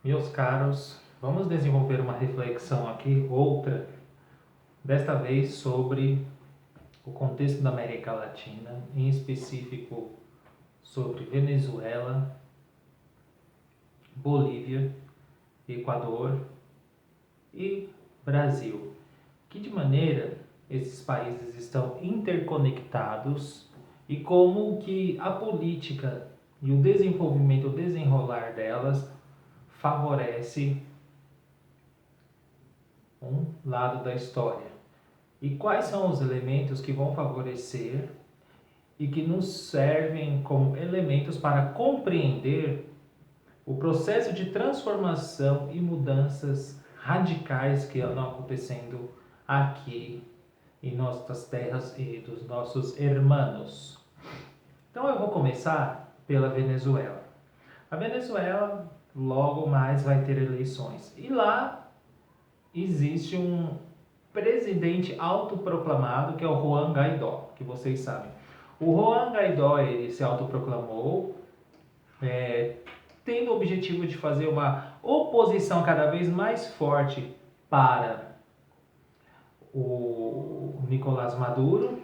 Meus caros, vamos desenvolver uma reflexão aqui, outra, desta vez sobre o contexto da América Latina, em específico sobre Venezuela, Bolívia, Equador e Brasil. Que de maneira esses países estão interconectados e como que a política e o desenvolvimento, o desenrolar delas favorece um lado da história. E quais são os elementos que vão favorecer e que nos servem como elementos para compreender o processo de transformação e mudanças radicais que andam acontecendo aqui em nossas terras e dos nossos hermanos. Então eu vou começar pela Venezuela. A Venezuela logo mais vai ter eleições e lá existe um presidente autoproclamado que é o Juan Guaidó, que vocês sabem. O Juan Guaidó ele se autoproclamou tendo o objetivo de fazer uma oposição cada vez mais forte para o Nicolás Maduro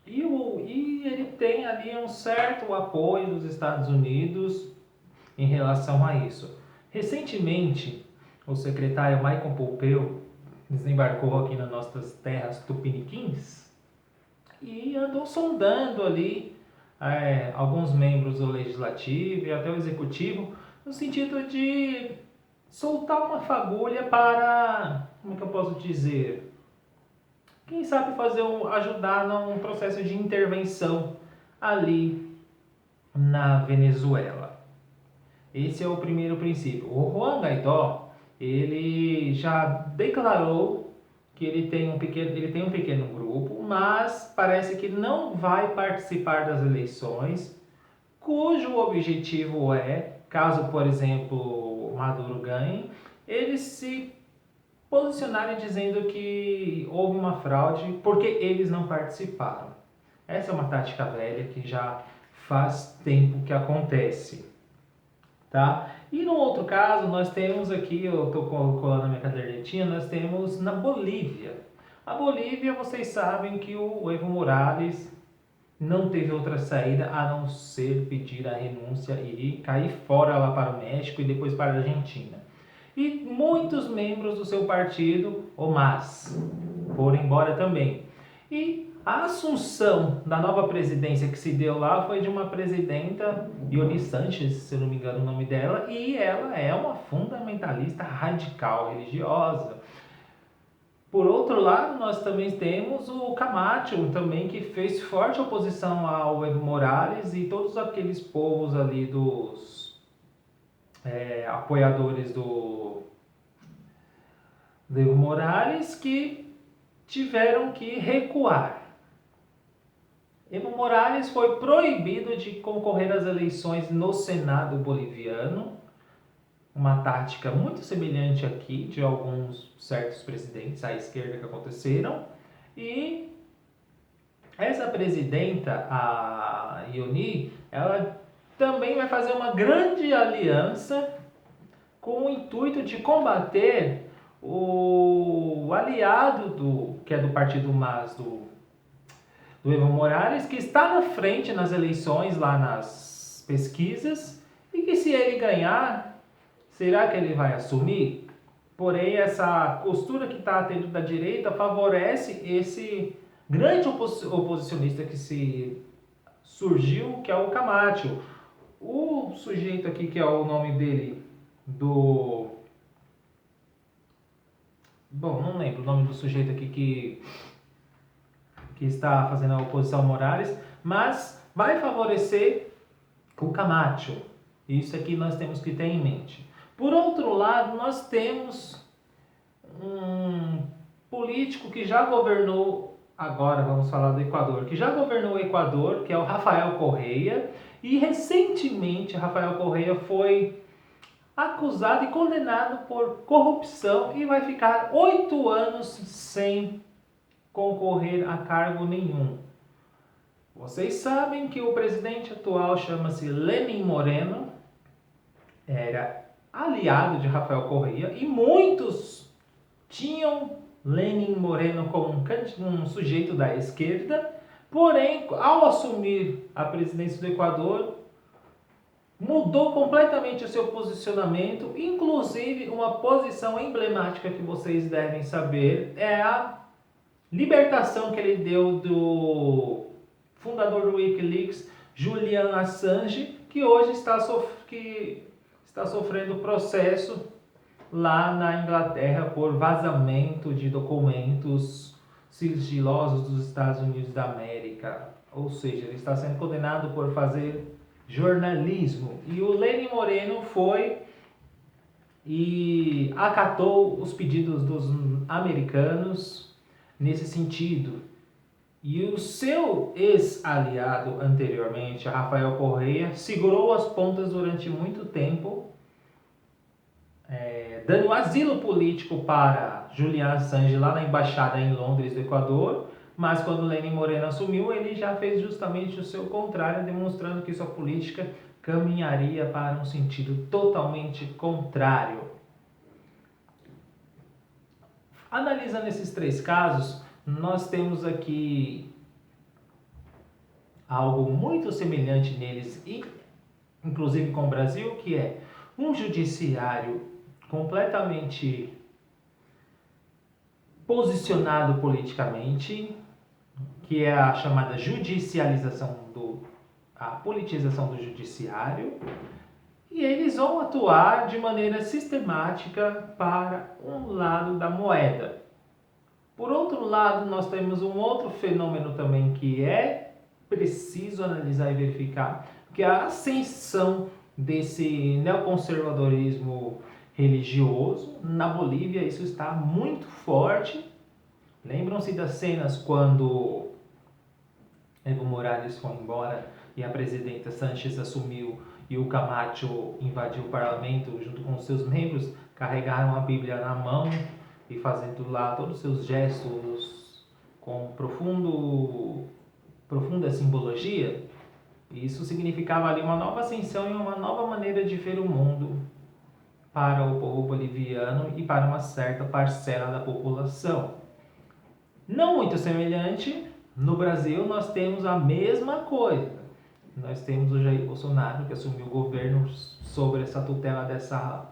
e ele tem ali um certo apoio dos Estados Unidos em relação a isso. Recentemente, o secretário Michael Pompeo desembarcou aqui nas nossas terras tupiniquins e andou sondando ali alguns membros do legislativo e até o executivo no sentido de soltar uma fagulha para, como é que eu posso dizer, quem sabe ajudar num processo de intervenção ali na Venezuela. Esse é o primeiro princípio. O Juan Guaidó, ele já declarou que ele tem um pequeno grupo, mas parece que não vai participar das eleições, cujo objetivo é, caso, por exemplo, Maduro ganhe, eles se posicionarem dizendo que houve uma fraude porque eles não participaram. Essa é uma tática velha que já faz tempo que acontece. Tá? E no outro caso, nós temos aqui, eu estou colando a minha cadernetinha, nós temos na Bolívia. A Bolívia, vocês sabem que o Evo Morales não teve outra saída a não ser pedir a renúncia e cair fora lá para o México e depois para a Argentina. E muitos membros do seu partido, o MAS, foram embora também. E a assunção da nova presidência que se deu lá foi de uma presidenta, Ioni Sanches, se eu não me engano o nome dela, e ela é uma fundamentalista radical religiosa. Por outro lado, nós também temos o Camacho, também que fez forte oposição ao Evo Morales e todos aqueles povos ali dos apoiadores do Evo Morales que tiveram que recuar. Evo Morales foi proibido de concorrer às eleições no Senado boliviano, uma tática muito semelhante aqui de alguns certos presidentes à esquerda que aconteceram. E essa presidenta, a Ioni, ela também vai fazer uma grande aliança com o intuito de combater o aliado que é do partido MAS, do Evo Morales, que está na frente nas eleições, lá nas pesquisas, e que se ele ganhar, será que ele vai assumir? Porém, essa costura que está tendo da direita favorece esse grande oposicionista que se surgiu, que é o Camacho. O sujeito aqui, que é o nome dele, Bom, não lembro o nome do sujeito aqui que está fazendo a oposição ao Morales, mas vai favorecer o Camacho. Isso aqui nós temos que ter em mente. Por outro lado, nós temos um político que já governou, agora vamos falar do Equador, que já governou o Equador, que é o Rafael Correia, e recentemente Rafael Correia foi acusado e condenado por corrupção e vai ficar 8 anos sem concorrer a cargo nenhum. Vocês sabem que o presidente atual chama-se Lenin Moreno, era aliado de Rafael Correa, e muitos tinham Lenin Moreno como um sujeito da esquerda, porém, ao assumir a presidência do Equador, mudou completamente o seu posicionamento, inclusive uma posição emblemática que vocês devem saber é a libertação que ele deu do fundador do Wikileaks, Julian Assange, que hoje está sofrendo processo lá na Inglaterra por vazamento de documentos sigilosos dos Estados Unidos da América. Ou seja, ele está sendo condenado por fazer jornalismo. E o Lenin Moreno foi e acatou os pedidos dos americanos nesse sentido. E o seu ex-aliado anteriormente, Rafael Correa, segurou as pontas durante muito tempo, dando asilo político para Julian Assange lá na embaixada em Londres do Equador, mas quando Lenin Moreno assumiu, ele já fez justamente o seu contrário, demonstrando que sua política caminharia para um sentido totalmente contrário. Analisando esses três casos, nós temos aqui algo muito semelhante neles, inclusive com o Brasil, que é um judiciário completamente posicionado politicamente, que é a chamada judicialização a politização do judiciário, e eles vão atuar de maneira sistemática para um lado da moeda. Por outro lado, nós temos um outro fenômeno também que é preciso analisar e verificar, que é a ascensão desse neoconservadorismo religioso. Na Bolívia isso está muito forte. Lembram-se das cenas quando Evo Morales foi embora e a presidenta Sánchez assumiu e o Camacho invadiu o parlamento junto com seus membros, carregaram a Bíblia na mão e fazendo lá todos os seus gestos com profunda simbologia. Isso significava ali uma nova ascensão e uma nova maneira de ver o mundo para o povo boliviano e para uma certa parcela da população. Não muito semelhante, no Brasil nós temos a mesma coisa. Nós temos o Jair Bolsonaro, que assumiu o governo sobre essa tutela dessa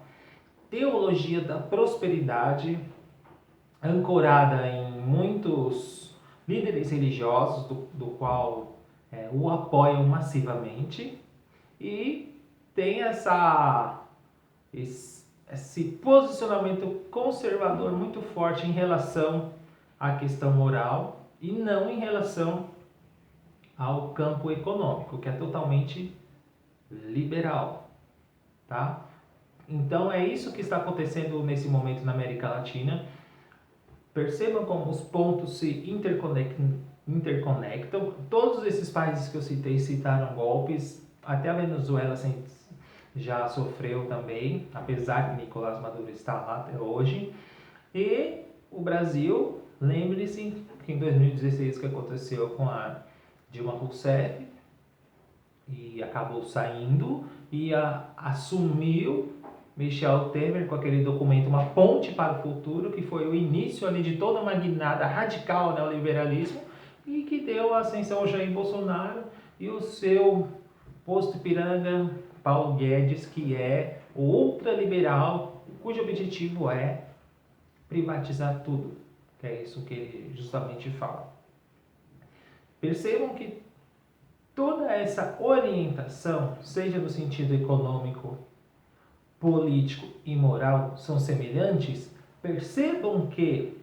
teologia da prosperidade, ancorada em muitos líderes religiosos, do qual o apoiam massivamente, e tem esse posicionamento conservador muito forte em relação à questão moral e não em relação ao campo econômico, que é totalmente liberal, tá? Então é isso que está acontecendo nesse momento na América Latina. Percebam como os pontos se interconectam. Todos esses países que eu citei citaram golpes, até a Venezuela já sofreu também, apesar que Nicolás Maduro está lá até hoje. E o Brasil, lembre-se que em 2016 o que aconteceu com a Dilma Rousseff, e acabou saindo, e assumiu Michel Temer com aquele documento Uma Ponte para o Futuro, que foi o início ali de toda uma guinada radical ao neoliberalismo e que deu a ascensão ao Jair Bolsonaro e o seu posto Ipiranga Paulo Guedes, que é o ultraliberal, cujo objetivo é privatizar tudo, que é isso que ele justamente fala. Percebam que toda essa orientação, seja no sentido econômico, político e moral, são semelhantes. Percebam que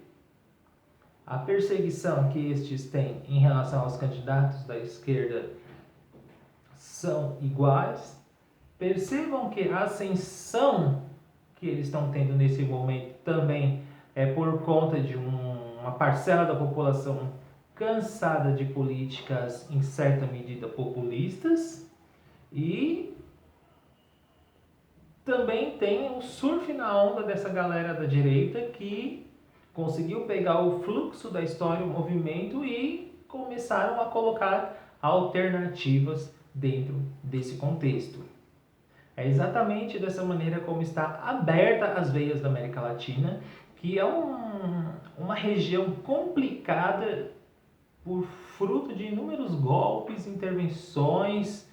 a perseguição que estes têm em relação aos candidatos da esquerda são iguais. Percebam que a ascensão que eles estão tendo nesse momento também é por conta de uma parcela da população cansada de políticas em certa medida populistas, e também tem o surf na onda dessa galera da direita que conseguiu pegar o fluxo da história, o movimento, e começaram a colocar alternativas dentro desse contexto. É exatamente dessa maneira como está aberta as veias da América Latina, que é uma região complicada por fruto de inúmeros golpes, intervenções,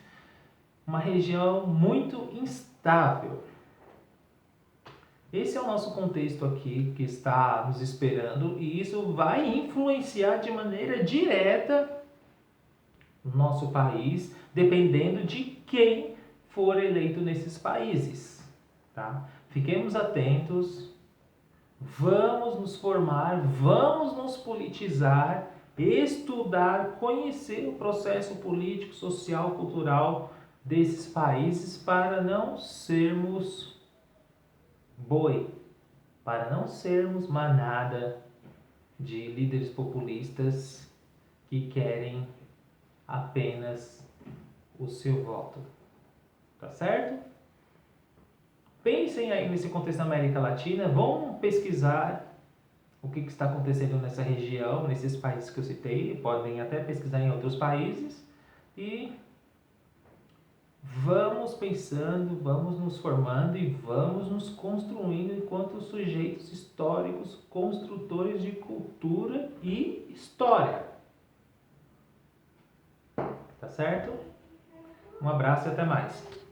uma região muito instável. Esse é o nosso contexto aqui que está nos esperando e isso vai influenciar de maneira direta o nosso país, dependendo de quem for eleito nesses países, tá? Fiquemos atentos, vamos nos formar, vamos nos politizar, estudar, conhecer o processo político, social, cultural desses países para não sermos boi, para não sermos manada de líderes populistas que querem apenas o seu voto. Tá certo? Pensem aí nesse contexto da América Latina, vão pesquisar o que está acontecendo nessa região, nesses países que eu citei, podem até pesquisar em outros países e vamos pensando, vamos nos formando e vamos nos construindo enquanto sujeitos históricos, construtores de cultura e história. Tá certo? Um abraço e até mais.